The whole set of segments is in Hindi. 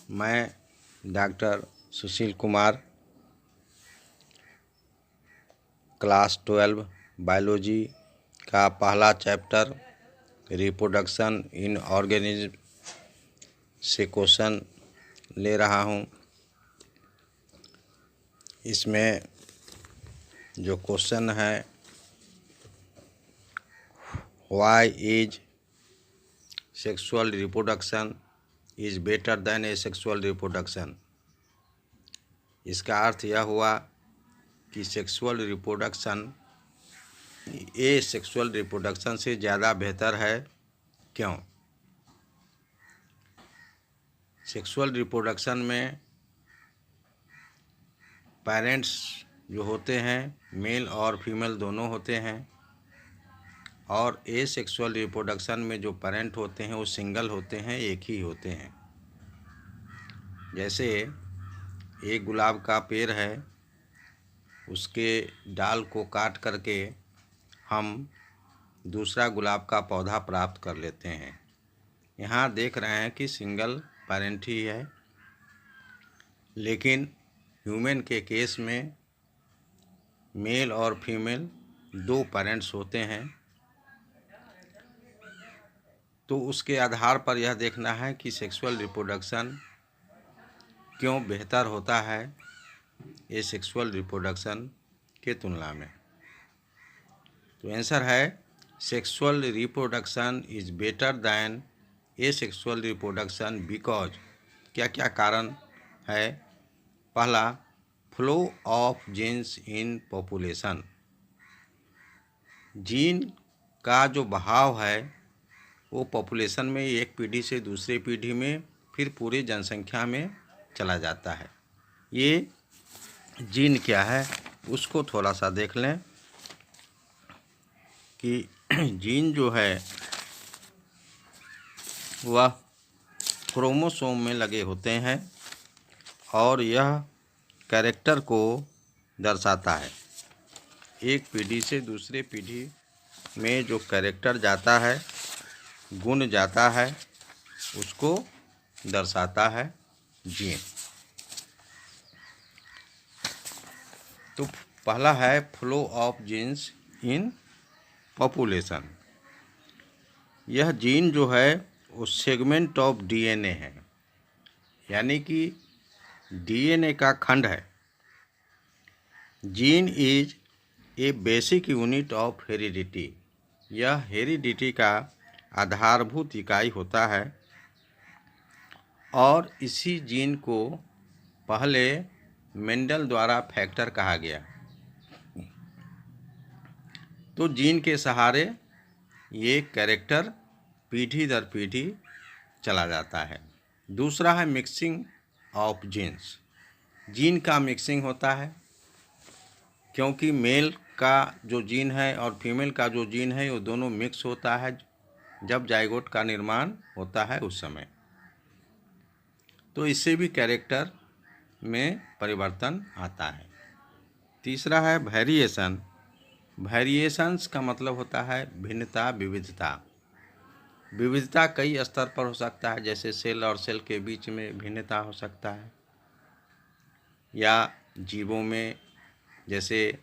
मैं doctor Sushil Kumar class 12 biology का पहला चैप्टर रिप्रोडक्शन इन ऑर्गेनिज्म से क्वेश्चन ले रहा हूँ। इसमें जो क्वेश्चन है, why is sexual reproduction is better than A sexual reproduction. इसका अर्थ यह हुआ कि सेक्सुअल रिप्रोडक्शन ए सेक्सुअल रिप्रोडक्शन से ज़्यादा बेहतर है। क्यों? सेक्सुअल रिप्रोडक्शन में पेरेंट्स जो होते हैं मेल और फीमेल दोनों होते हैं, और ए सेक्सुअल रिप्रोडक्शन में जो पेरेंट होते हैं वो सिंगल होते हैं, एक ही होते हैं। जैसे एक गुलाब का पेड़ है, उसके डाल को काट करके हम दूसरा गुलाब का पौधा प्राप्त कर लेते हैं। यहाँ देख रहे हैं कि सिंगल पेरेंट ही है, लेकिन ह्यूमन के केस में मेल और फीमेल दो पेरेंट्स होते हैं। तो उसके आधार पर यह देखना है कि सेक्सुअल रिप्रोडक्शन क्यों बेहतर होता है ये सेक्सुअल रिप्रोडक्शन के तुलना में। तो आंसर है sexual reproduction is better than a sexual reproduction because क्या क्या कारण है। पहला, flow of genes in population. Gene का जो बहाव है वो पॉपुलेशन में एक पीढ़ी से दूसरी पीढ़ी में फिर पूरी जनसंख्या में चला जाता है। ये जीन क्या है उसको थोड़ा सा देख लें कि जीन जो है वह क्रोमोसोम में लगे होते हैं और यह कैरेक्टर को दर्शाता है। एक पीढ़ी से दूसरे पीढ़ी में जो कैरेक्टर जाता है, गुण जाता है, उसको दर्शाता है जीन। तो पहला है flow of genes in population. यह जीन जो है वो सेगमेंट ऑफ डीएनए है, यानी कि डीएनए का खंड है। Gene is a basic unit of heredity. यह हेरिडिटी का आधारभूत इकाई होता है, और इसी जीन को पहले मेंडल द्वारा फैक्टर कहा गया। तो जीन के सहारे ये कैरेक्टर पीढ़ी दर पीढ़ी चला जाता है। दूसरा है मिक्सिंग ऑफ जीन्स। जीन का मिक्सिंग होता है, क्योंकि मेल का जो जीन है और फीमेल का जो जीन है वो दोनों मिक्स होता है जब जाइगोट का निर्माण होता है उस समय। तो इससे भी कैरेक्टर में परिवर्तन आता है। तीसरा है वेरिएशन। वेरिएशंस का मतलब होता है भिन्नता, विविधता। विविधता कई स्तर पर हो सकता है, जैसे सेल और सेल के बीच में भिन्नता हो सकता है, या जीवों में, जैसे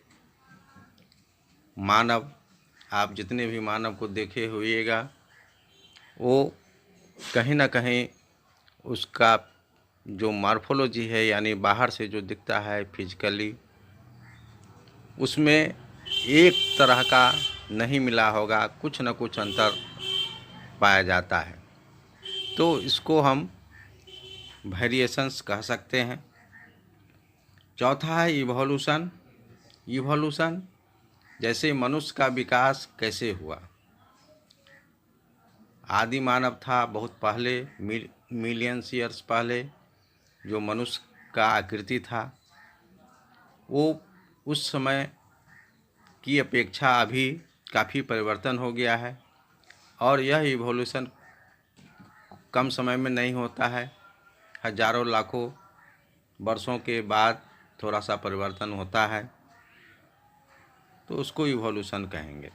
मानव, आप जितने भी मानव को देखे हुएगा वो कहीं ना कहीं उसका जो मॉर्फोलॉजी है, यानी बाहर से जो दिखता है फिजिकली, उसमें एक तरह का नहीं मिला होगा, कुछ न कुछ अंतर पाया जाता है। तो इसको हम वेरिएशंस कह सकते हैं। चौथा है इवोल्यूशन। इवोल्यूशन जैसे मनुष्य का विकास कैसे हुआ। आदि मानव था बहुत पहले, मिलियंस ईयर्स पहले, जो मनुष्य का आकृति था वो उस समय की अपेक्षा अभी काफ़ी परिवर्तन हो गया है, और यह इवोल्यूशन कम समय में नहीं होता है। हजारों लाखों वर्षों के बाद थोड़ा सा परिवर्तन होता है, तो उसको इवोल्यूशन कहेंगे।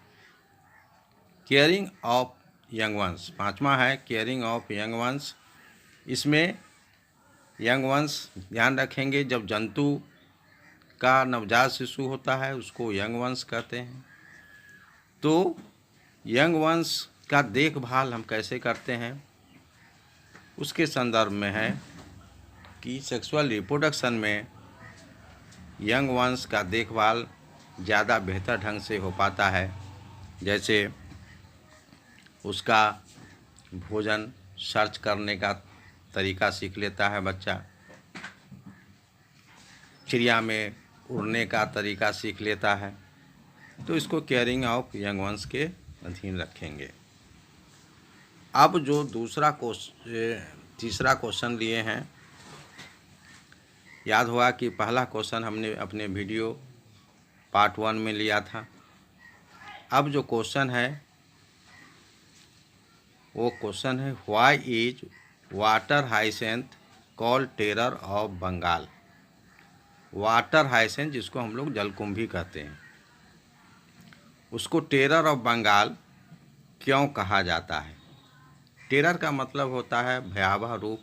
Caring of young ones. पांचवा है केयरिंग ऑफ यंग वंस। इसमें यंग वंस ध्यान रखेंगे, जब जंतु का नवजात शिशु होता है उसको यंग वंस कहते हैं। तो यंग वंस का देखभाल हम कैसे करते हैं उसके संदर्भ में है कि सेक्सुअल रिप्रोडक्शन में यंग वंस का देखभाल ज़्यादा बेहतर ढंग से हो पाता है। जैसे उसका भोजन सर्च करने का तरीका सीख लेता है बच्चा, चिड़िया में उड़ने का तरीका सीख लेता है। तो इसको केयरिंग ऑफ यंग वंस के अधीन रखेंगे। अब जो तीसरा क्वेश्चन लिए हैं, याद हुआ कि पहला क्वेश्चन हमने अपने वीडियो पार्ट 1 में लिया था। अब जो क्वेश्चन है वो क्वेश्चन है, why is water hyacinth called terror of Bengal. Water hyacinth जिसको हम लोग जलकुंभी कहते हैं, उसको टेरर ऑफ बंगाल क्यों कहा जाता है। टेरर का मतलब होता है भयावह रूप।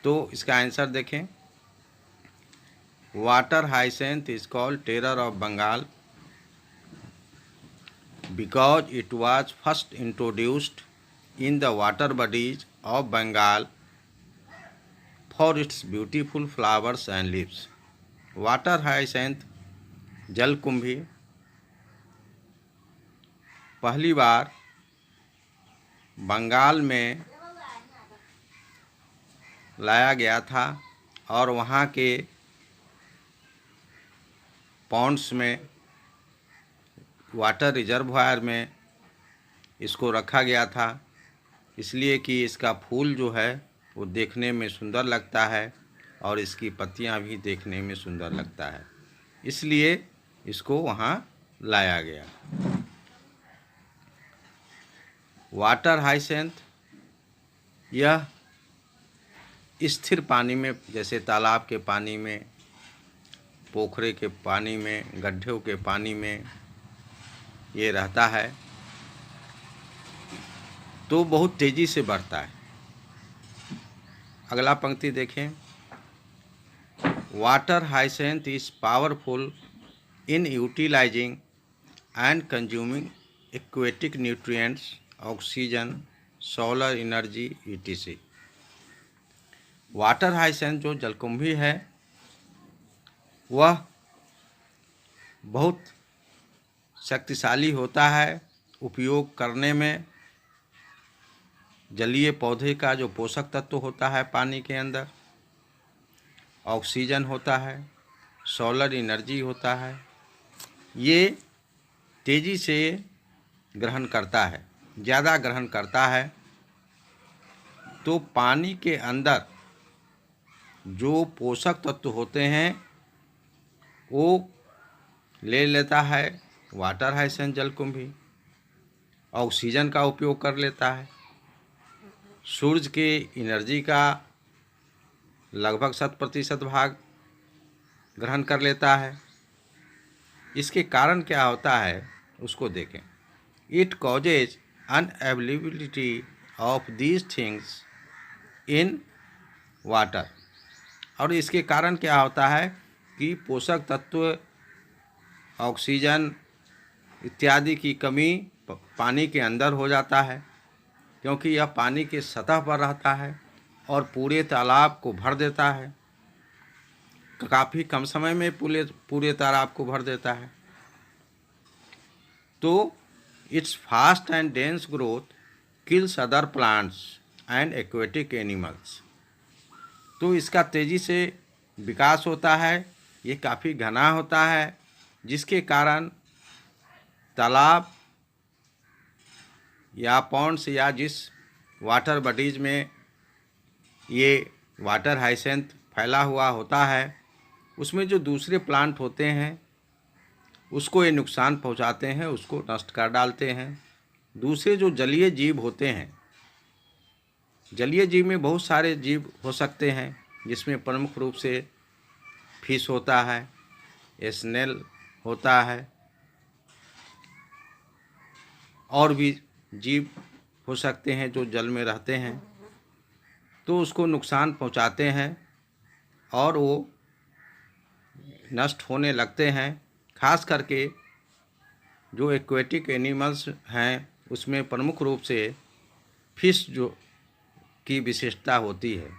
तो इसका आंसर देखें, water hyacinth is called terror of Bengal because it was first introduced in the water bodies of Bengal for its beautiful flowers and leaves. Water hyacinth जलकुंभी पहली बार बंगाल में लाया गया था और वहाँ के पॉन्ड्स में, वाटर रिजर्वायर में इसको रखा गया था, इसलिए कि इसका फूल जो है वो देखने में सुंदर लगता है और इसकी पत्तियां भी देखने में सुंदर लगता है, इसलिए इसको वहाँ लाया गया। वाटर हाइसेंथ यह स्थिर पानी में, जैसे तालाब के पानी में, पोखरे के पानी में, गड्ढों के पानी में ये रहता है, तो बहुत तेज़ी से बढ़ता है। अगला पंक्ति देखें, water hyacinth is powerful in utilising and consuming aquatic nutrients, oxygen, solar energy etc। Water hyacinth जो जलकुंभी है वह बहुत शक्तिशाली होता है उपयोग करने में। जलीय पौधे का जो पोषक तत्व होता है पानी के अंदर, ऑक्सीजन होता है, सोलर एनर्जी होता है, ये तेज़ी से ग्रहण करता है, ज़्यादा ग्रहण करता है। तो पानी के अंदर जो पोषक तत्व होते हैं वो ले लेता है वाटर हाइसेंथ जलकुंभी, ऑक्सीजन का उपयोग कर लेता है, सूरज के एनर्जी का लगभग 100% भाग ग्रहण कर लेता है। इसके कारण क्या होता है उसको देखें, it causes unavailability of these things in water. और इसके कारण क्या होता है कि पोषक तत्व, ऑक्सीजन इत्यादि की कमी पानी के अंदर हो जाता है, क्योंकि यह पानी के सतह पर रहता है और पूरे तालाब को भर देता है, काफ़ी कम समय में पूरे तालाब को भर देता है। तो it's fast and dense growth kills other plants and aquatic animals. तो इसका तेज़ी से विकास होता है, ये काफ़ी घना होता है, जिसके कारण तालाब या पॉन्ड्स या जिस वाटर बॉडीज में ये वाटर हाइसेंथ फैला हुआ होता है उसमें जो दूसरे प्लांट होते हैं उसको ये नुकसान पहुंचाते हैं, उसको नष्ट कर डालते हैं। दूसरे जो जलीय जीव होते हैं, जलीय जीव में बहुत सारे जीव हो सकते हैं, जिसमें प्रमुख रूप से फिश होता है, स्नेल होता है, और भी जीव हो सकते हैं जो जल में रहते हैं। तो उसको नुकसान पहुंचाते हैं और वो नष्ट होने लगते हैं। खास करके जो एक्वेटिक एनिमल्स हैं उसमें प्रमुख रूप से फिश जो की विशेषता होती है।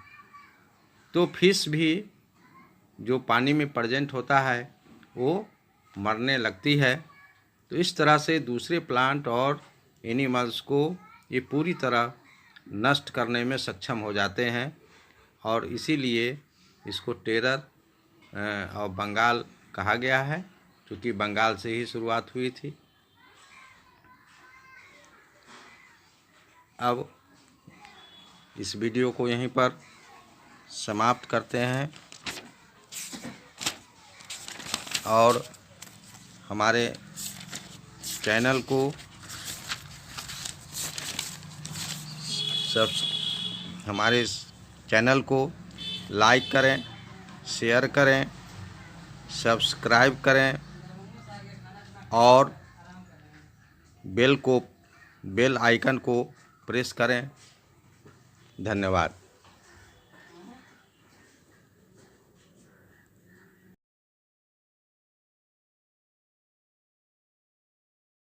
तो फिश भी जो पानी में प्रेजेंट होता है वो मरने लगती है। तो इस तरह से दूसरे प्लांट और एनिमल्स को ये पूरी तरह नष्ट करने में सक्षम हो जाते हैं और इसीलिए इसको टेरर ऑफ बंगाल कहा गया है, क्योंकि बंगाल से ही शुरुआत हुई थी। अब इस वीडियो को यहीं पर समाप्त करते हैं और हमारे चैनल को लाइक करें, शेयर करें, सब्सक्राइब करें और बेल आइकन को प्रेस करें। धन्यवाद।